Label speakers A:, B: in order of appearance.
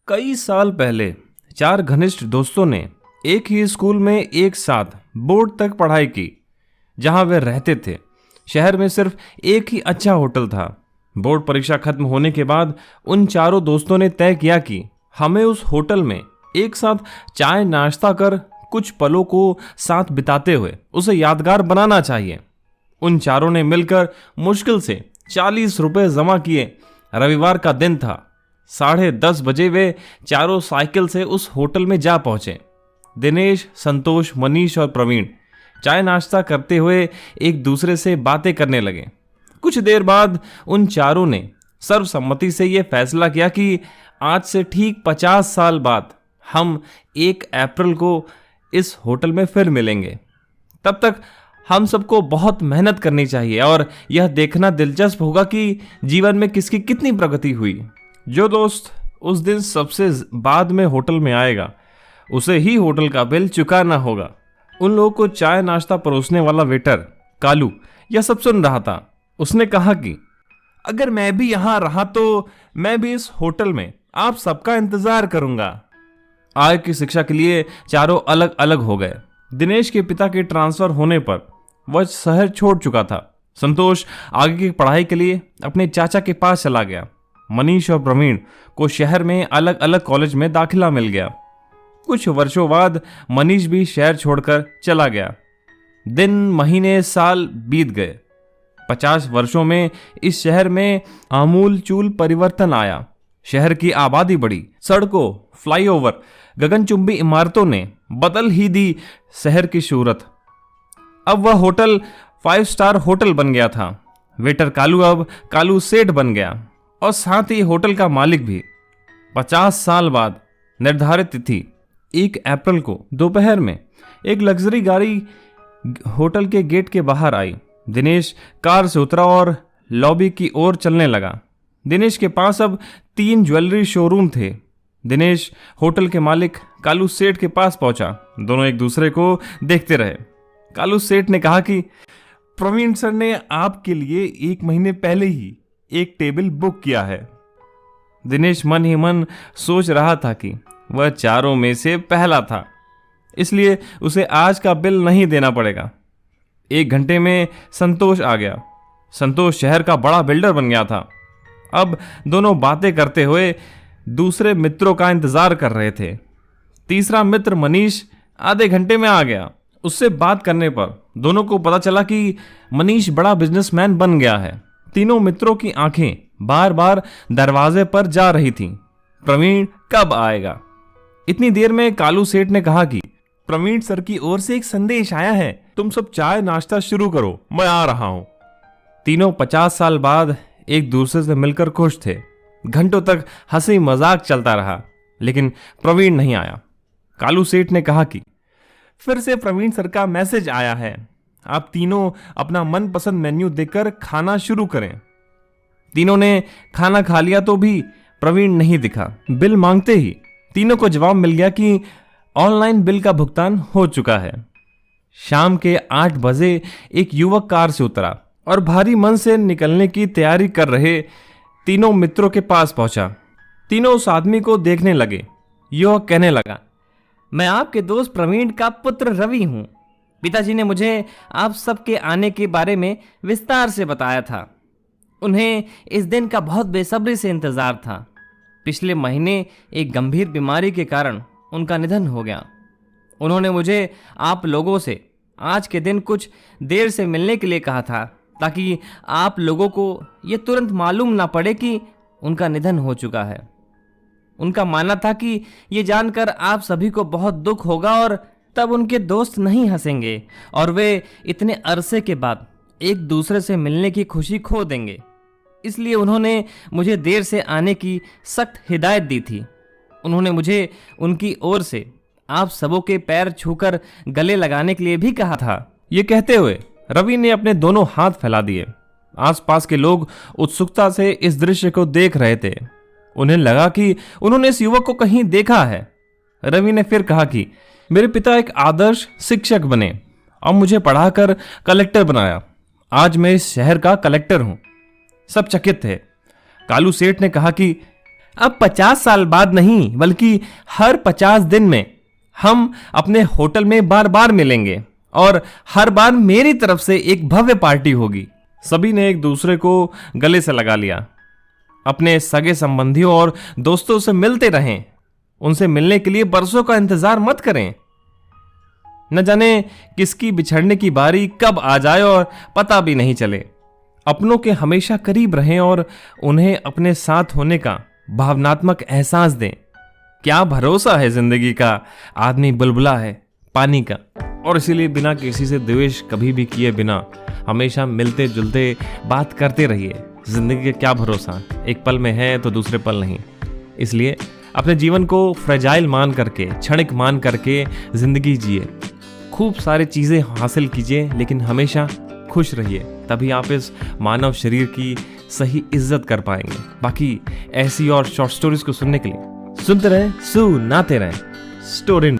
A: कई साल पहले चार घनिष्ठ दोस्तों ने एक ही स्कूल में एक साथ बोर्ड तक पढ़ाई की। जहां वे रहते थे शहर में सिर्फ एक ही अच्छा होटल था। बोर्ड परीक्षा खत्म होने के बाद उन चारों दोस्तों ने तय किया कि हमें उस होटल में एक साथ चाय नाश्ता कर कुछ पलों को साथ बिताते हुए उसे यादगार बनाना चाहिए। उन चारों ने मिलकर मुश्किल से 40 रुपए जमा किए। रविवार का दिन था। 10:30 बजे वे चारों साइकिल से उस होटल में जा पहुंचे। दिनेश, संतोष, मनीष और प्रवीण चाय नाश्ता करते हुए एक दूसरे से बातें करने लगे। कुछ देर बाद उन चारों ने सर्वसम्मति से यह फैसला किया कि आज से ठीक 50 साल बाद हम 1 अप्रैल को इस होटल में फिर मिलेंगे। तब तक हम सबको बहुत मेहनत करनी चाहिए और यह देखना दिलचस्प होगा कि जीवन में किसकी कितनी प्रगति हुई। जो दोस्त उस दिन सबसे बाद में होटल में आएगा उसे ही होटल का बिल चुकाना होगा। उन लोगों को चाय नाश्ता परोसने वाला वेटर कालू यह सब सुन रहा था। उसने कहा कि अगर मैं भी यहां रहा तो मैं भी इस होटल में आप सबका इंतजार करूंगा। आय की शिक्षा के लिए चारों अलग अलग हो गए। दिनेश के पिता के ट्रांसफर होने पर वह शहर छोड़ चुका था। संतोष आगे की पढ़ाई के लिए अपने चाचा के पास चला गया। मनीष और प्रवीण को शहर में अलग अलग कॉलेज में दाखिला मिल गया। कुछ वर्षों बाद मनीष भी शहर छोड़कर चला गया। दिन, महीने, साल बीत गए। 50 वर्षों में इस शहर में आमूल-चूल परिवर्तन आया। शहर की आबादी बढ़ी। सड़कों, फ्लाईओवर, गगनचुंबी इमारतों ने बदल ही दी शहर की सूरत। अब वह होटल 5 स्टार होटल बन गया था। वेटर कालू अब कालू सेठ बन गया और साथ ही होटल का मालिक भी। 50 साल बाद निर्धारित तिथि 1 अप्रैल को दोपहर में एक लग्जरी गाड़ी होटल के गेट के बाहर आई। दिनेश कार से उतरा और लॉबी की ओर चलने लगा। दिनेश के पास अब 3 ज्वेलरी शोरूम थे। दिनेश होटल के मालिक कालू सेठ के पास पहुंचा। दोनों एक दूसरे को देखते रहे। कालू सेठ ने कहा कि प्रवीण सर ने आपके लिए 1 महीने पहले ही एक टेबल बुक किया है। दिनेश मन ही मन सोच रहा था कि वह चारों में से पहला था, इसलिए उसे आज का बिल नहीं देना पड़ेगा। 1 घंटे में संतोष आ गया। संतोष शहर का बड़ा बिल्डर बन गया था। अब दोनों बातें करते हुए दूसरे मित्रों का इंतजार कर रहे थे। तीसरा मित्र मनीष आधे घंटे में आ गया। उससे बात करने पर दोनों को पता चला कि मनीष बड़ा बिजनेसमैन बन गया है। तीनों मित्रों की आंखें बार बार दरवाजे पर जा रही थीं। प्रवीण कब आएगा? इतनी देर में कालू सेठ ने कहा कि प्रवीण सर की ओर से एक संदेश आया है। तुम सब चाय नाश्ता शुरू करो, मैं आ रहा हूं। तीनों 50 साल बाद एक दूसरे से मिलकर खुश थे। घंटों तक हंसी मजाक चलता रहा, लेकिन प्रवीण नहीं आया। कालू सेठ ने कहा कि फिर से प्रवीण सर का मैसेज आया है। आप तीनों अपना मनपसंद मेन्यू देखकर खाना शुरू करें। तीनों ने खाना खा लिया तो भी प्रवीण नहीं दिखा। बिल मांगते ही तीनों को जवाब मिल गया कि ऑनलाइन बिल का भुगतान हो चुका है। शाम के 8 बजे एक युवक कार से उतरा और भारी मन से निकलने की तैयारी कर रहे तीनों मित्रों के पास पहुंचा। तीनों उस आदमी को देखने लगे। युवक कहने लगा,
B: मैं आपके दोस्त प्रवीण का पुत्र रवि हूं। पिताजी ने मुझे आप सबके आने के बारे में विस्तार से बताया था। उन्हें इस दिन का बहुत बेसब्री से इंतजार था। पिछले महीने एक गंभीर बीमारी के कारण उनका निधन हो गया। उन्होंने मुझे आप लोगों से आज के दिन कुछ देर से मिलने के लिए कहा था, ताकि आप लोगों को यह तुरंत मालूम ना पड़े कि उनका निधन हो चुका है। उनका मानना था कि ये जानकर आप सभी को बहुत दुख होगा और तब उनके दोस्त नहीं हंसेंगे और वे इतने अरसे के बाद एक दूसरे से मिलने की खुशी खो देंगे। इसलिए उन्होंने मुझे देर से आने की सख्त हिदायत दी थी। उन्होंने मुझे उनकी ओर से आप सबों के पैर छूकर गले लगाने के लिए भी कहा था।
A: ये कहते हुए रवि ने अपने दोनों हाथ फैला दिए। आसपास के लोग उत्सुकता से इस दृश्य को देख रहे थे। उन्हें लगा कि उन्होंने इस युवक को कहीं देखा है। रवि ने फिर कहा कि मेरे पिता एक आदर्श शिक्षक बने और मुझे पढ़ाकर कलेक्टर बनाया। आज मैं इस शहर का कलेक्टर हूं। सब चकित थे। कालू सेठ ने कहा कि अब 50 साल बाद नहीं बल्कि हर 50 दिन में हम अपने होटल में बार बार मिलेंगे और हर बार मेरी तरफ से एक भव्य पार्टी होगी। सभी ने एक दूसरे को गले से लगा लिया। अपने सगे संबंधियों और दोस्तों से मिलते रहें। उनसे मिलने के लिए बरसों का इंतजार मत करें। न जाने किसकी बिछड़ने की बारी कब आ जाए और पता भी नहीं चले। अपनों के हमेशा करीब रहें और उन्हें अपने साथ होने का भावनात्मक एहसास दें। क्या भरोसा है जिंदगी का, आदमी बुलबुला है पानी का, और इसीलिए बिना किसी से द्वेष कभी भी किए बिना हमेशा मिलते जुलते बात करते रहिए। जिंदगी का क्या भरोसा, एक पल में है तो दूसरे पल नहीं। इसलिए अपने जीवन को फ्रेजाइल मान करके, क्षणिक मान करके जिंदगी जिए। खूब सारी चीजें हासिल कीजिए लेकिन हमेशा खुश रहिए, तभी आप इस मानव शरीर की सही इज्जत कर पाएंगे। बाकी ऐसी और शॉर्ट स्टोरीज को सुनने के लिए सुनते रहें, सुनाते रहें स्टोरी।